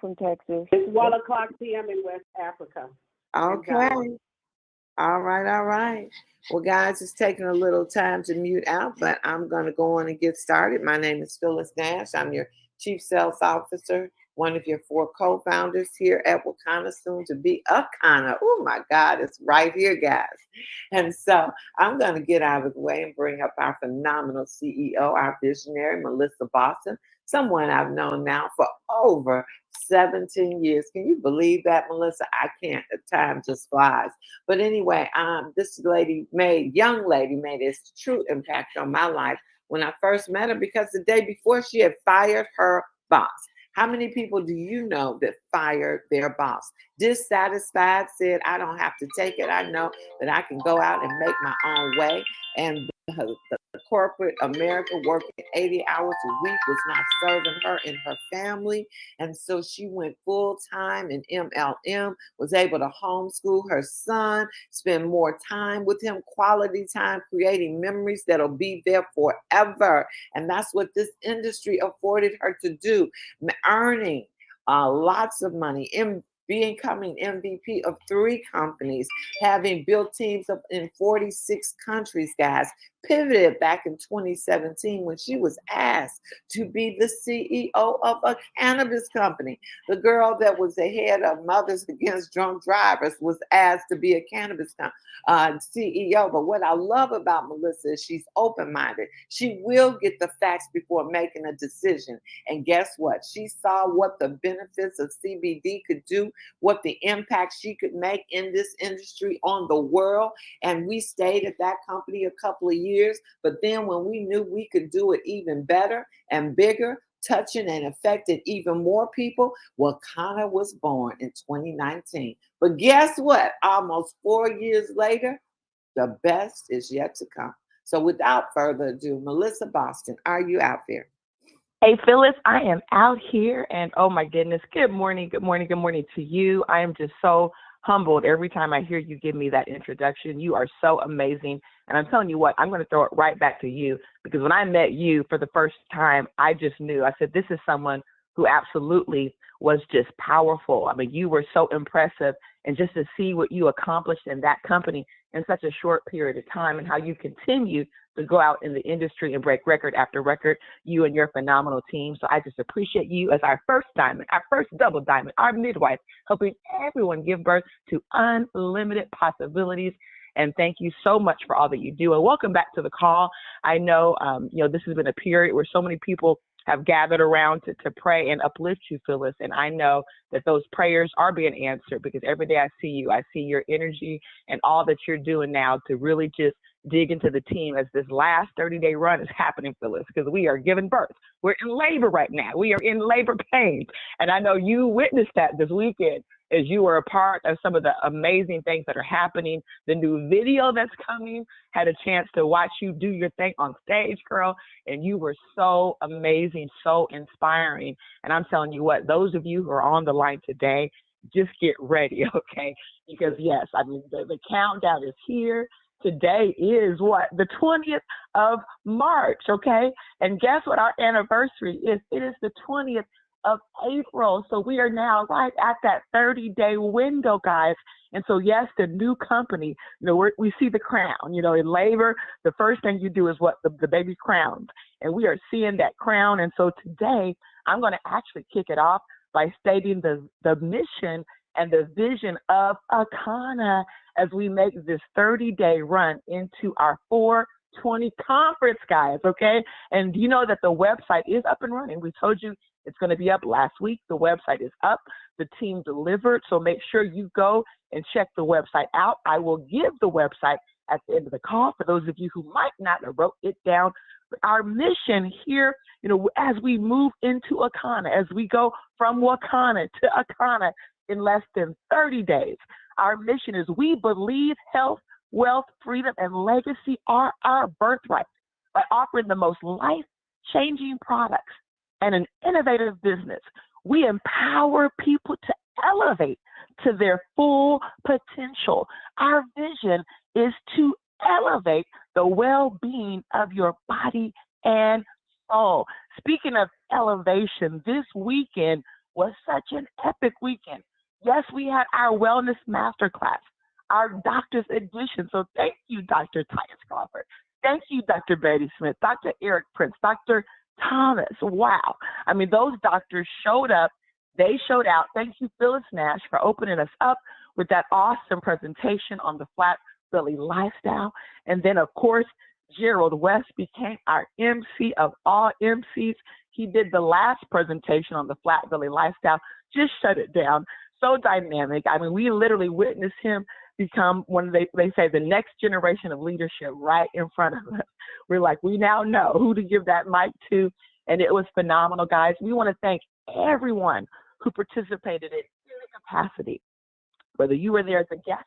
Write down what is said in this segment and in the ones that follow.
from Texas. It's 1 o'clock p.m. in West Africa. Okay. All right, all right. Well, guys, it's taking a little time to mute out, but I'm going to go on and get started. My name is Phyllis Nash. I'm your Chief Sales Officer, one of your 4 co-founders here at Wakanna, soon to be Wakanna. Oh, my God, it's right here, guys. And so I'm going to get out of the way and bring up our phenomenal CEO, our visionary, Melissa Boston, someone I've known now for over 17 years. Can you believe that, Melissa? I can't. The time just flies. But anyway, this young lady made a true impact on my life when I first met her, because the day before she had fired her boss. How many people do you know that fired their boss? Dissatisfied, said, I don't have to take it. I know that I can go out and make my own way. And the corporate America working 80 hours a week was not serving her and her family. And so she went full time in MLM, was able to homeschool her son, spend more time with him, quality time, creating memories that'll be there forever. And that's what this industry afforded her to do, earning lots of money, becoming MVP of 3 companies, having built teams in 46 countries, guys. Pivoted back in 2017 when she was asked to be the CEO of a cannabis company. The girl that was the head of Mothers Against Drunk Drivers was asked to be a cannabis CEO. But what I love about Melissa is she's open-minded. She will get the facts before making a decision. And guess what? She saw what the benefits of CBD could do, what the impact she could make in this industry on the world. And we stayed at that company a couple of years. But then when we knew we could do it even better and bigger, touching and affected even more people, Wakanna was born in 2019. But guess what? Almost 4 years later, the best is yet to come. So without further ado, Melissa Boston, are you out there? Hey, Phyllis, I am out here, and oh my goodness, good morning to you. I am just so humbled every time I hear you give me that introduction. You are so amazing. And I'm telling you what, I'm going to throw it right back to you, because when I met you for the first time, I just knew. I said, this is someone who absolutely was just powerful. I mean, you were so impressive. And just to see what you accomplished in that company in such a short period of time, and how you continue to go out in the industry and break record after record, you and your phenomenal team. So I just appreciate you as our first diamond, our first double diamond, our midwife, helping everyone give birth to unlimited possibilities. And thank you so much for all that you do. And welcome back to the call. I know, this has been a period where so many people have gathered around to pray and uplift you, Phyllis. And I know that those prayers are being answered, because every day I see your energy and all that you're doing now to really just dig into the team as this last 30-day run is happening, Phyllis, because we are giving birth. We're in labor right now. We are in labor pains. And I know you witnessed that this weekend as you were a part of some of the amazing things that are happening. The new video that's coming, had a chance to watch you do your thing on stage, girl, and you were so amazing, so inspiring. And I'm telling you what, those of you who are on the line today, just get ready, okay? Because yes, I mean, the countdown is here. Today is what? The 20th of March, okay? And guess what our anniversary is? It is the 20th of April. So we are now right at that 30-day window, guys. And so, yes, the new company, we see the crown, in labor, the first thing you do is what? The baby's crowned. And we are seeing that crown. And so today, I'm going to actually kick it off by stating the mission and the vision of Wakanna as we make this 30-day run into our 420 conference, guys, okay? And you know that the website is up and running. We told you it's going to be up last week. The website is up. The team delivered. So make sure you go and check the website out. I will give the website at the end of the call for those of you who might not have wrote it down. But our mission here, as we move into Wakanna, as we go from Wakanna to Wakanna in less than 30 days, our mission is we believe health, wealth, freedom, and legacy are our birthright. By offering the most life-changing products and an innovative business, we empower people to elevate to their full potential. Our vision is to elevate the well-being of your body and soul. Speaking of elevation, this weekend was such an epic weekend. Yes, we had our wellness masterclass, our doctor's edition. So thank you, Dr. Titus Crawford. Thank you, Dr. Betty Smith, Dr. Eric Prince, Dr. Thomas. Wow. I mean, those doctors showed up. They showed out. Thank you, Phyllis Nash, for opening us up with that awesome presentation on the flat belly lifestyle. And then, of course, Gerald West became our MC of all MCs. He did the last presentation on the flat belly lifestyle, just shut it down. So dynamic. I mean, we literally witnessed him become one of they say the next generation of leadership right in front of us. We're like, we now know who to give that mic to. And it was phenomenal, guys. We want to thank everyone who participated in any capacity, whether you were there as a guest,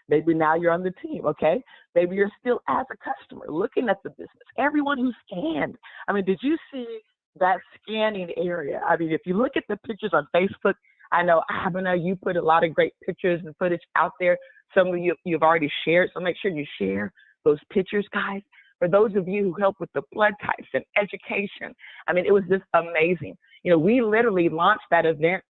maybe now you're on the team, okay? Maybe you're still as a customer looking at the business. Everyone who scanned. I mean, did you see that scanning area? I mean, if you look at the pictures on Facebook, I know, Abena, you put a lot of great pictures and footage out there. Some of you've already shared, so make sure you share those pictures, guys. For those of you who help with the blood types and education, I mean, it was just amazing. You know, we literally launched that event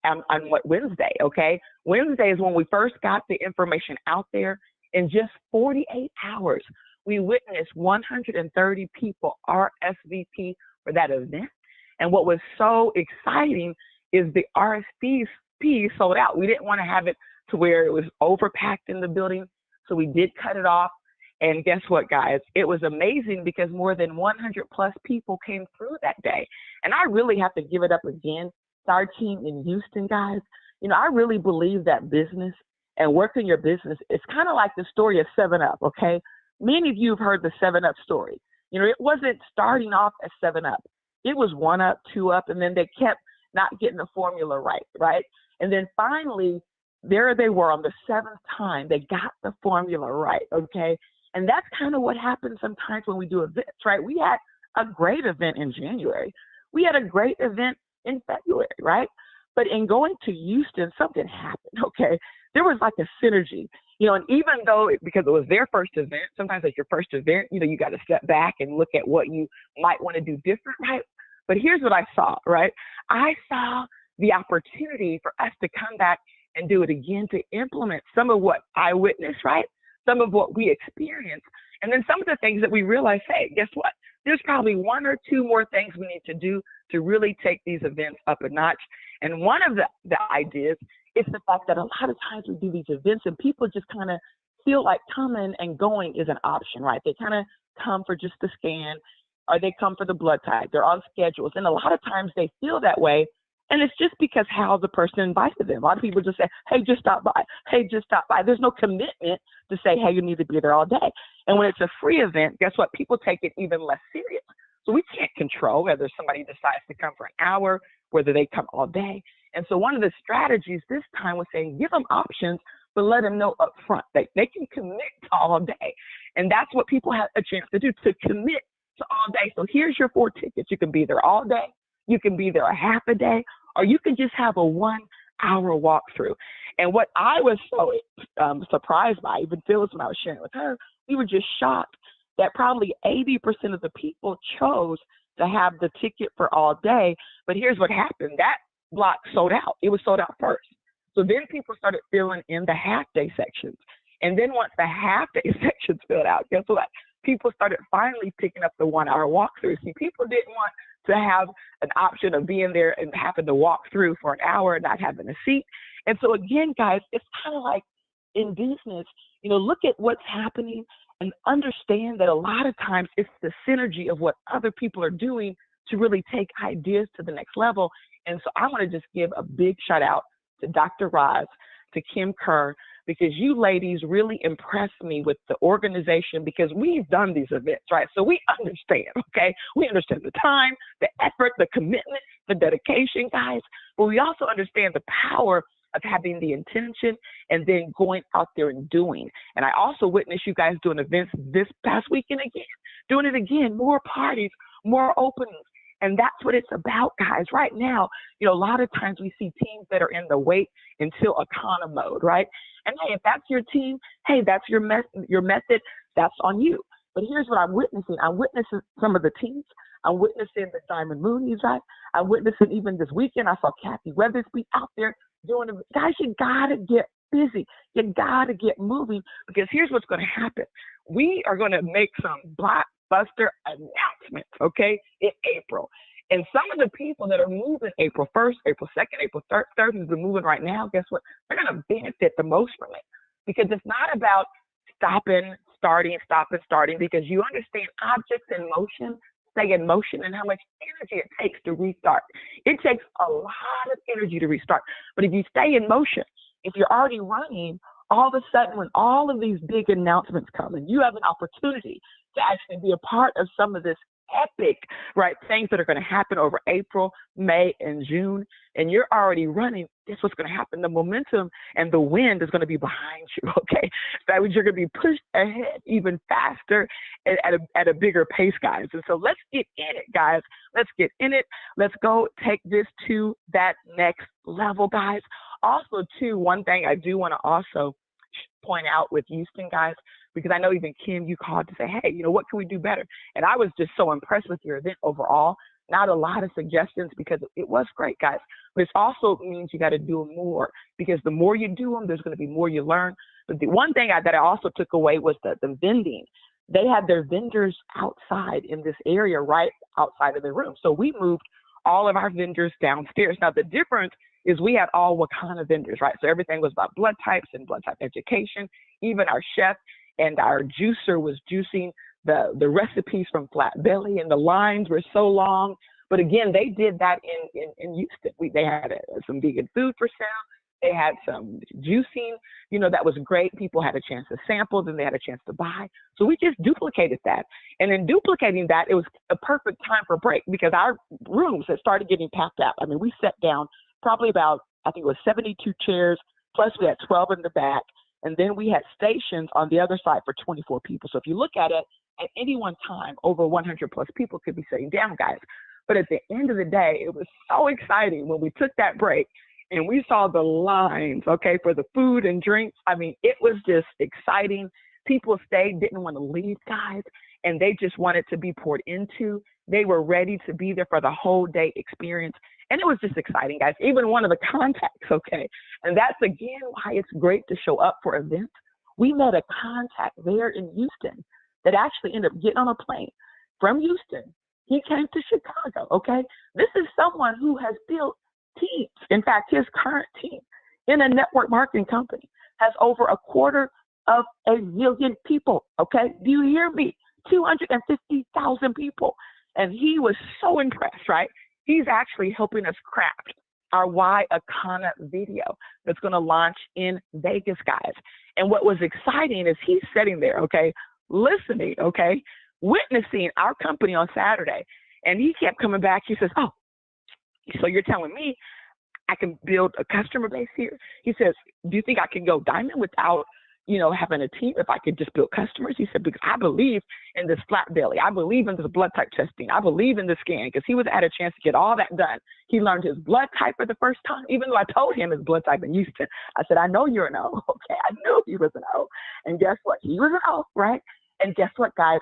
on what, Wednesday, okay? Wednesday is when we first got the information out there. In just 48 hours, we witnessed 130 people RSVP for that event. And what was so exciting is the RSVP sold out. We didn't want to have it to where it was overpacked in the building, so we did cut it off. And guess what, guys? It was amazing because more than 100 plus people came through that day. And I really have to give it up again to our team in Houston, guys. You know, I really believe that business and working your business, it's kind of like the story of 7-Up, okay? Many of you have heard the 7-Up story. You know, it wasn't starting off as 7-Up. It was 1-Up, 2-Up, and then they kept not getting the formula right? And then finally, there they were on the 7th time, they got the formula right, okay? And that's kind of what happens sometimes when we do events, right? We had a great event in January. We had a great event in February, right? But in going to Houston, something happened, okay? There was like a synergy, you know, and even though, because it was their first event, sometimes at your first event, you know, you got to step back and look at what you might want to do different, right? But here's what I saw, right? I saw the opportunity for us to come back and do it again, to implement some of what I witnessed, right? Some of what we experienced. And then some of the things that we realized, hey, guess what? There's probably 1 or 2 more things we need to do to really take these events up a notch. And one of the ideas is the fact that a lot of times we do these events and people just kind of feel like coming and going is an option, right? They kind of come for just the scan, or they come for the blood type. They're on schedules. And a lot of times they feel that way. And it's just because how the person invited them. A lot of people just say, hey, just stop by. Hey, just stop by. There's no commitment to say, hey, you need to be there all day. And when it's a free event, guess what? People take it even less serious. So we can't control whether somebody decides to come for an hour, whether they come all day. And so one of the strategies this time was saying, give them options, but let them know up front that they can commit to all day. And that's what people have a chance to do, to commit to all day. So here's your 4 tickets. You can be there all day. You can be there a half a day, or you can just have a 1-hour walkthrough. And what I was so surprised by, even Phyllis, when I was sharing with her, we were just shocked that probably 80% of the people chose to have the ticket for all day. But here's what happened. That block sold out. It was sold out first. So then people started filling in the half-day sections. And then once the half-day sections filled out, guess what? People started finally picking up the 1-hour walkthrough. See, people didn't want to have an option of being there and having to walk through for an hour and not having a seat. And so again, guys, it's kind of like in business, you know, look at what's happening and understand that a lot of times it's the synergy of what other people are doing to really take ideas to the next level. And so I want to just give a big shout out to Dr. Roz, to Kim Kerr, because you ladies really impressed me with the organization, because we've done these events, right? So we understand, okay? We understand the time, the effort, the commitment, the dedication, guys, but we also understand the power of having the intention and then going out there and doing. And I also witnessed you guys doing events this past weekend again, doing it again, more parties, more openings. And that's what it's about, guys. Right now, you know, a lot of times we see teams that are in the wait until Wakanna mode, right? And hey, if that's your team, hey, that's your method, that's on you. But here's what I'm witnessing. I'm witnessing some of the teams. I'm witnessing the Diamond Moonies, right? I'm witnessing even this weekend, I saw Kathy Weathersby out there doing it. Guys, you got to get busy. You got to get moving because here's what's going to happen. We are going to make some blockbuster announcements, okay, in April. And some of the people that are moving April 1st, April 2nd, April 3rd, who's been moving right now, guess what? They're going to benefit the most from it because it's not about stopping, starting, because you understand objects in motion stay in motion and how much energy it takes to restart. It takes a lot of energy to restart. But if you stay in motion, if you're already running, all of a sudden when all of these big announcements come and you have an opportunity to actually be a part of some of this epic, right, things that are going to happen over April, May, and June, and you're already running, guess what's going to happen? The momentum and the wind is going to be behind you, okay? That means you're going to be pushed ahead even faster at a bigger pace, guys. And so let's get in it, guys. Let's get in it. Let's go take this to that next level, guys. Also, too, one thing I do want to also point out with Houston, guys, because I know even Kim, you called to say, hey, you know, what can we do better? And I was just so impressed with your event overall. Not a lot of suggestions because it was great, guys. But it also means you got to do more because the more you do them, there's going to be more you learn. But the one thing that I also took away was the vending. They had their vendors outside in this area, right outside of the room. So we moved all of our vendors downstairs. Now, the difference is we had all Wakanna vendors, right? So everything was about blood types and blood type education. Even our chef and our juicer was juicing the recipes from Flat Belly, and the lines were so long. But again, they did that in Houston. They had some vegan food for sale. They had some juicing, you know, that was great. People had a chance to sample, then they had a chance to buy. So we just duplicated that. And in duplicating that, it was a perfect time for a break because our rooms had started getting packed out. I mean, we sat down probably about, I think it was 72 chairs, plus we had 12 in the back. And then we had stations on the other side for 24 people. So if you look at it, at any one time, over 100 plus people could be sitting down, guys. But at the end of the day, it was so exciting when we took that break and we saw the lines, okay, for the food and drinks. I mean, it was just exciting. People stayed, didn't want to leave, guys, and they just wanted to be poured into. They were ready to be there for the whole day experience. And it was just exciting, guys. Even one of the contacts, okay, and that's, again, why it's great to show up for events. We met a contact there in Houston that actually ended up getting on a plane from Houston. He came to Chicago, okay? This is someone who has built teams. In fact, his current team in a network marketing company has over 250,000 people, okay? Do you hear me? 250,000 people. And he was so impressed, right? He's actually helping us craft our Wakanna video that's going to launch in Vegas, guys. And what was exciting is he's sitting there, okay, listening, okay, witnessing our company on Saturday. And he kept coming back. He says, oh, so you're telling me I can build a customer base here? He says, do you think I can go diamond without, you know, having a team if I could just build customers? He said, because I believe in this flat belly. I believe in this blood type testing. I believe in the scan because he was at a chance to get all that done. He learned his blood type for the first time, even though I told him his blood type in Houston. I said, I know you're an O. Okay, I knew he was an O. And guess what? He was an O, right? And guess what, guys?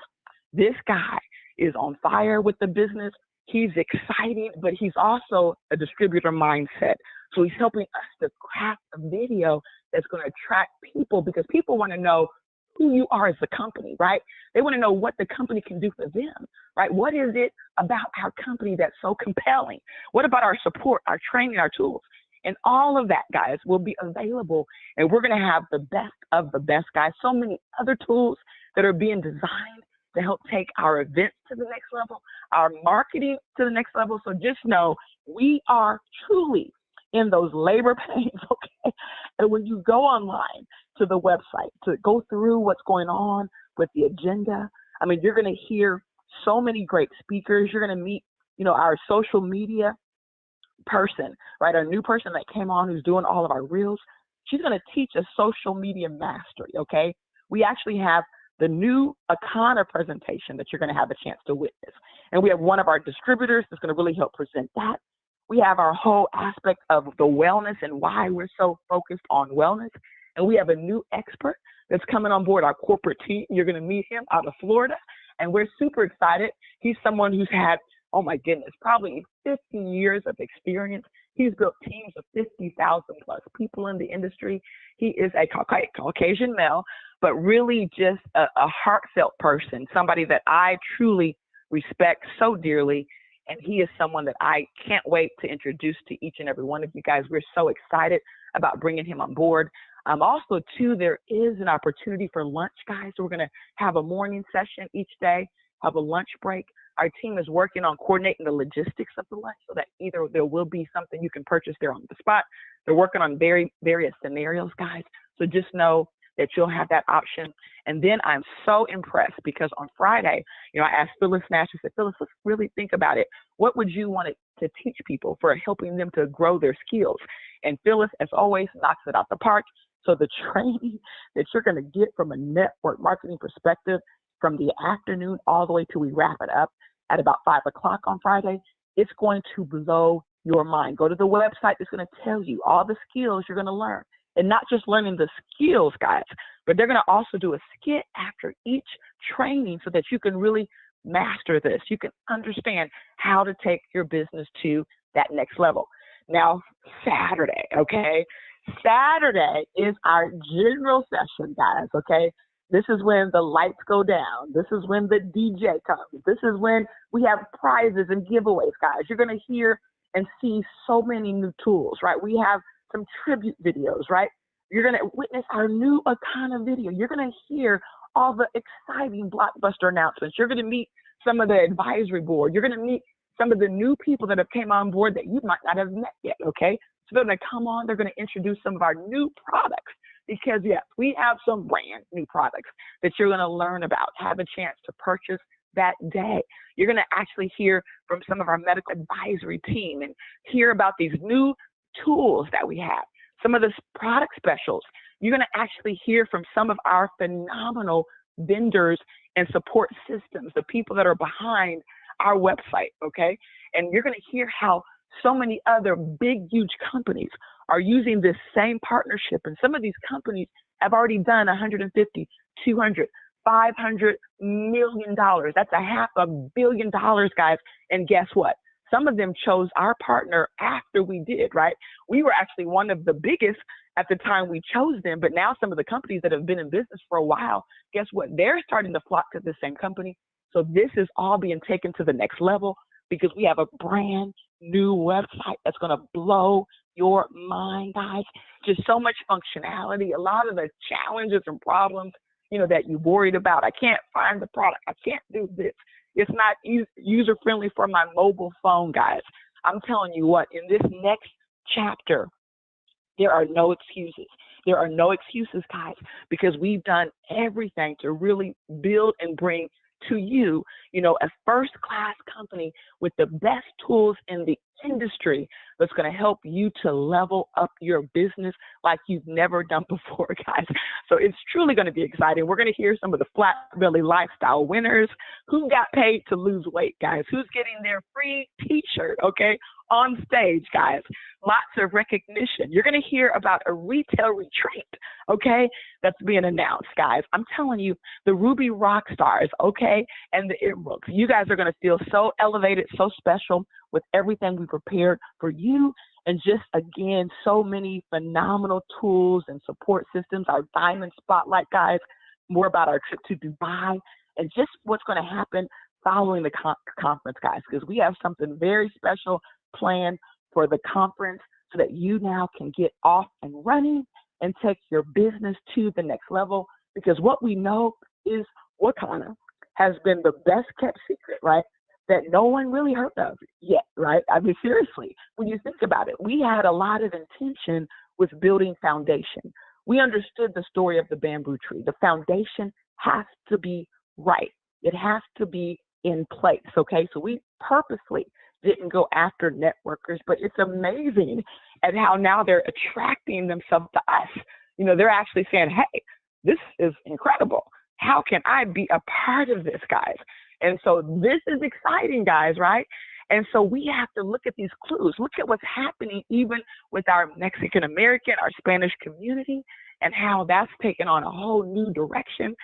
This guy is on fire with the business. He's exciting, but he's also a distributor mindset. So he's helping us to craft a video that's going to attract people because people want to know who you are as a company, right? They want to know what the company can do for them, right? What is it about our company that's so compelling? What about our support, our training, our tools? And all of that, guys, will be available. And we're going to have the best of the best, guys. So many other tools that are being designed to help take our events to the next level, our marketing to the next level. So just know we are truly in those labor pains, okay? And when you go online to the website to go through what's going on with the agenda, I mean, you're going to hear so many great speakers. You're going to meet, you know, our social media person, right? Our new person that came on who's doing all of our reels. She's going to teach us social media mastery, okay? We actually have the new Wakanna presentation that you're going to have a chance to witness. And we have one of our distributors that's going to really help present that. We have our whole aspect of the wellness and why we're so focused on wellness. And we have a new expert that's coming on board our corporate team. You're going to meet him out of Florida. and we're super excited. He's someone who's had, oh my goodness, probably 50 years of experience. He's built teams of 50,000 plus people in the industry. He is a Caucasian male, but really just a heartfelt person, somebody that I truly respect so dearly. And he is someone that I can't wait to introduce to each and every one of you guys. We're so excited about bringing him on board. Also, too, there is an opportunity for lunch, guys. So we're going to have a morning session each day, have a lunch break. Our team is working on coordinating the logistics of the lunch so that either there will be something you can purchase there on the spot. They're working on various scenarios, guys. So just know that you'll have that option. And then I'm so impressed because on Friday, I asked Phyllis Nash, I said, Phyllis, let's really think about it. What would you want to teach people for helping them to grow their skills? And Phyllis, as always, knocks it out the park. So the training that you're going to get from a network marketing perspective from the afternoon all the way till we wrap it up at about 5 o'clock on Friday, it's going to blow your mind. Go to the website. It's going to tell you all the skills you're going to learn. And not just learning the skills, guys, but they're going to also do a skit after each training so that you can really master this. You can understand how to take your business to that next level. Now, Saturday, okay? Saturday is our general session, guys, okay? This is when the lights go down. This is when the DJ comes. This is when we have prizes and giveaways, guys. You're going to hear and see so many new tools, right? We have some tribute videos, right? You're going to witness our new Wakanna video. You're going to hear all the exciting blockbuster announcements. You're going to meet some of the advisory board. You're going to meet some of the new people that have came on board that you might not have met yet, okay? So they're going to come on. They're going to introduce some of our new products because, yes, we have some brand new products that you're going to learn about, have a chance to purchase that day. You're going to actually hear from some of our medical advisory team and hear about these new tools that we have, some of the product specials. You're going to actually hear from some of our phenomenal vendors and support systems, the people that are behind our website, okay? And you're going to hear how so many other big, huge companies are using this same partnership. And some of these companies have already done 150, 200, $500 million. That's $500 million, guys. And guess what? Some of them chose our partner after we did, right? We were actually one of the biggest at the time we chose them, but now some of the companies that have been in business for a while, guess what? They're starting to flock to the same company. So this is all being taken to the next level because we have a brand new website that's going to blow your mind, guys. Just so much functionality, a lot of the challenges and problems, that you're worried about. I can't find the product. I can't do this. It's not user-friendly for my mobile phone, guys. I'm telling you what, in this next chapter, there are no excuses. There are no excuses, guys, because we've done everything to really build and bring to you, a first-class company with the best tools in the industry that's going to help you to level up your business like you've never done before, guys. So it's truly going to be exciting. We're going to hear some of the flat belly lifestyle winners who got paid to lose weight, guys, who's getting their free t-shirt, okay, on stage, guys. Lots of recognition. You're going to hear about a retail retreat, okay, that's being announced, guys. I'm telling you, the Ruby rock stars, okay, and the Emeralds. You guys are going to feel so elevated, so special with everything we prepared for you. And just, again, so many phenomenal tools and support systems. Our Diamond Spotlight, guys, more about our trip to Dubai and just what's going to happen following the conference, guys, because we have something very special planned for the conference so that you now can get off and running and take your business to the next level. Because what we know is Wakanna has been the best kept secret, right? That no one really heard of yet, right? I mean, seriously, when you think about it, we had a lot of intention with building foundation. We understood the story of the bamboo tree. The foundation has to be right. It has to be in place, okay? So we purposely didn't go after networkers, but it's amazing at how now they're attracting themselves to us. They're actually saying, hey, this is incredible. How can I be a part of this, guys? And so this is exciting, guys, right? And so we have to look at these clues. Look at what's happening even with our Mexican American, our Spanish community, and how that's taken on a whole new direction.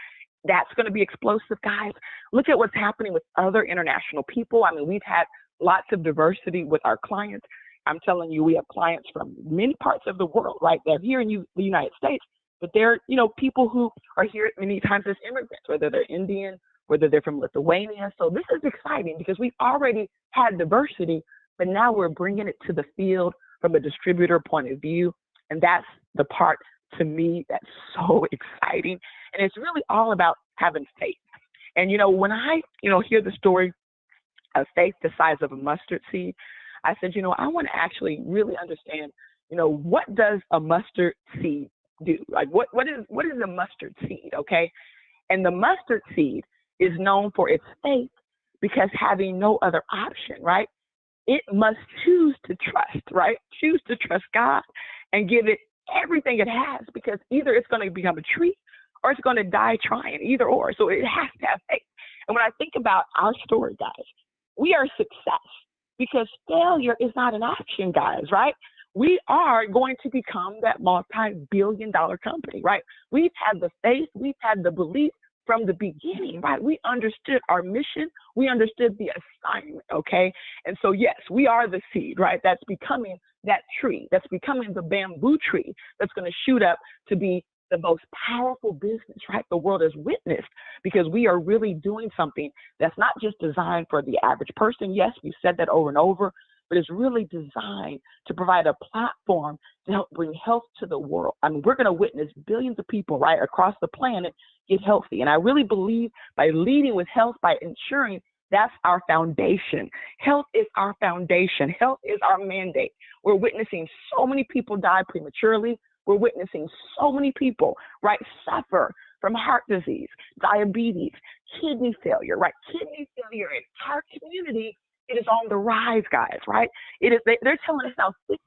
That's going to be explosive, guys. Look at what's happening with other international people. I mean, we've had lots of diversity with our clients. I'm telling you, we have clients from many parts of the world, right? They're here in the United States, but they're, people who are here many times as immigrants, whether they're Indian, whether they're from Lithuania. So this is exciting because we've already had diversity, but now we're bringing it to the field from a distributor point of view. And that's the part to me that's so exciting. And it's really all about having faith. And, when I, hear the story of faith the size of a mustard seed, I said, I want to actually really understand, what does a mustard seed do? Like what is a mustard seed? Okay. And the mustard seed is known for its faith because having no other option, right? It must choose to trust, right? Choose to trust God and give it everything it has, because either it's going to become a tree or it's going to die trying, either or. So it has to have faith. And when I think about our story, guys, we are success because failure is not an option, guys, right? We are going to become that multi-billion-dollar company, right? We've had the faith, we've had the belief from the beginning, right? We understood our mission. We understood the assignment, okay? And so, yes, we are the seed, right? That's becoming that tree. That's becoming the bamboo tree that's going to shoot up to be the most powerful business, right? The world has witnessed, because we are really doing something that's not just designed for the average person. Yes, we've said that over and over, but it's really designed to provide a platform to help bring health to the world. I mean, we're going to witness billions of people, right, across the planet get healthy. And I really believe by leading with health, by ensuring that's our foundation. Health is our foundation. Health is our mandate. We're witnessing so many people die prematurely. We're witnessing so many people, right, suffer from heart disease, diabetes, kidney failure, right? Kidney failure in our community, it is on the rise, guys, right? They're telling us now 15%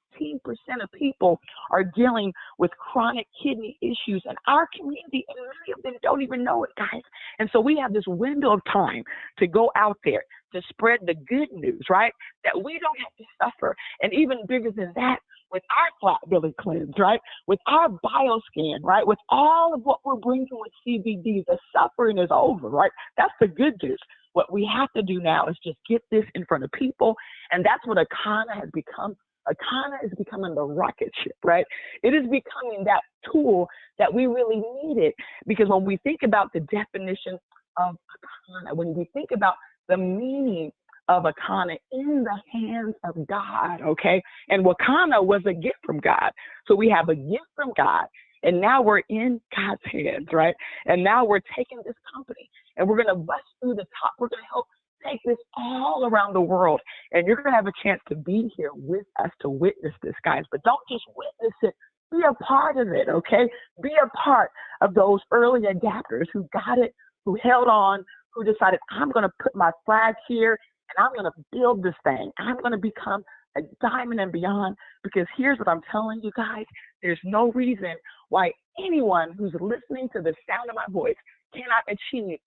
of people are dealing with chronic kidney issues in our community, and many of them don't even know it, guys. And so we have this window of time to go out there to spread the good news, right? That we don't have to suffer. And even bigger than that, with our flat belly cleanse, right? With our bioscan, right? With all of what we're bringing with CBD, the suffering is over, right? That's the good news. What we have to do now is just get this in front of people. And that's what Wakanna has become. Wakanna is becoming the rocket ship, right? It is becoming that tool that we really needed. Because when we think about the definition of Wakanna, when we think about the meaning of Wakanna, in the hands of God, okay? And Wakanna was a gift from God. So we have a gift from God, and now we're in God's hands, right? And now we're taking this company, and we're going to bust through the top. We're going to help take this all around the world, and you're going to have a chance to be here with us to witness this, guys. But don't just witness it. Be a part of it, okay? Be a part of those early adapters who got it, who held on, who decided, I'm going to put my flag here, and I'm going to build this thing. I'm going to become a diamond and beyond, because here's what I'm telling you guys. There's no reason why anyone who's listening to the sound of my voice cannot achieve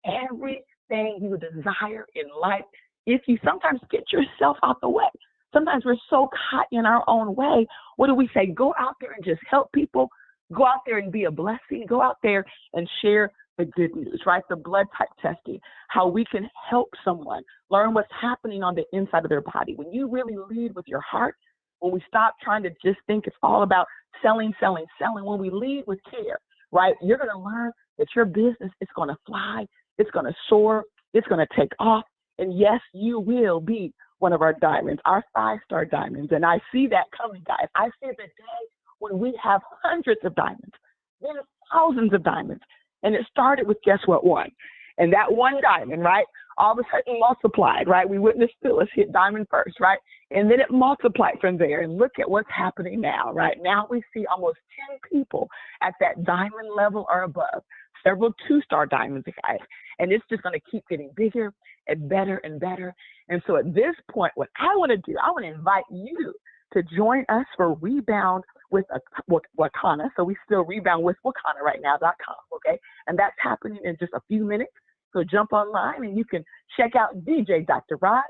everything you desire in life if you sometimes get yourself out the way. Sometimes we're so caught in our own way. What do we say? Go out there and just help people. Go out there and be a blessing. Go out there and share the good news, right? The blood type testing, how we can help someone learn what's happening on the inside of their body. When you really lead with your heart, when we stop trying to just think it's all about selling, when we lead with care, right? You're going to learn that your business is going to fly, it's going to soar, it's going to take off. And yes, you will be one of our diamonds, our 5-star diamonds. And I see that coming, guys. I see the day when we have hundreds of diamonds, then thousands of diamonds. And it started with, guess what, one. And that one diamond, right, all of a sudden multiplied, right? We witnessed Phyllis hit diamond first, right? And then it multiplied from there. And look at what's happening now, right? Now we see almost 10 people at that diamond level or above, several 2-star diamonds, guys. And it's just going to keep getting bigger and better and better. And so at this point, what I want to do, I want to invite you to join us for Rebound with Wakanna. So we still rebound with Wakanna right now.com, okay? And that's happening in just a few minutes. So jump online and you can check out DJ Dr. Rod.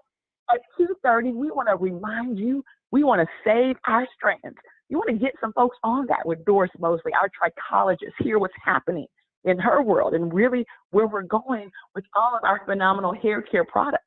At 2:30, we want to remind you, we want to save our strands. You want to get some folks on that with Doris Mosley, our trichologist, hear what's happening in her world and really where we're going with all of our phenomenal hair care products.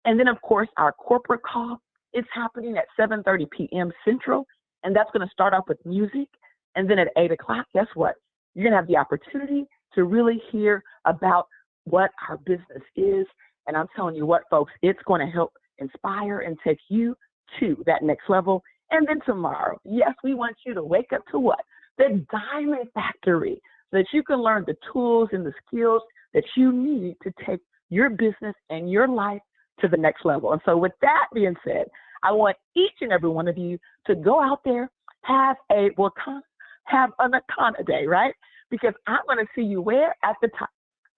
And then, of course, our corporate call is happening at 7:30 p.m. Central, and that's going to start off with music. And then at 8 o'clock, guess what? You're going to have the opportunity to really hear about what our business is. And I'm telling you what, folks, it's going to help inspire and take you to that next level. And then tomorrow, yes, we want you to wake up to what? The Diamond Factory, so that you can learn the tools and the skills that you need to take your business and your life to the next level. And so with that being said, I want each and every one of you to go out there, have a Wakanna, have an Wakanna day, right? Because I'm going to see you where? At the top,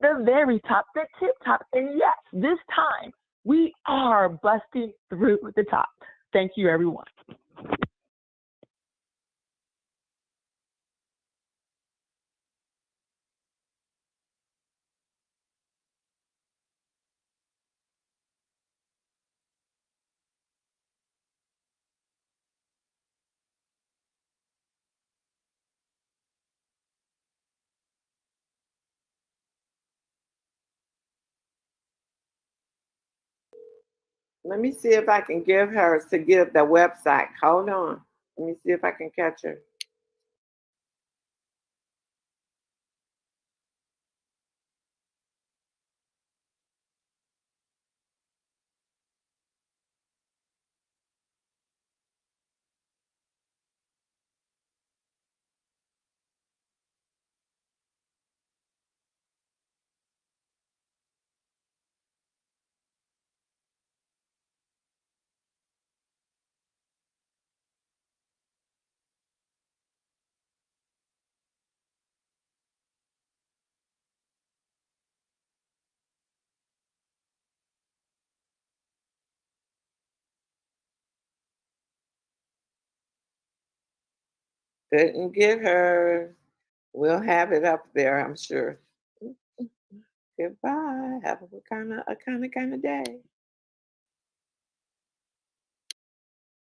the very top, the tip top. And yes, this time we are busting through the top. Thank you, everyone. Let me see if I can give her to give the website. Hold on. Let me see if I can catch her. Couldn't get her. We'll have it up there, I'm sure. Goodbye. Have a kind of day.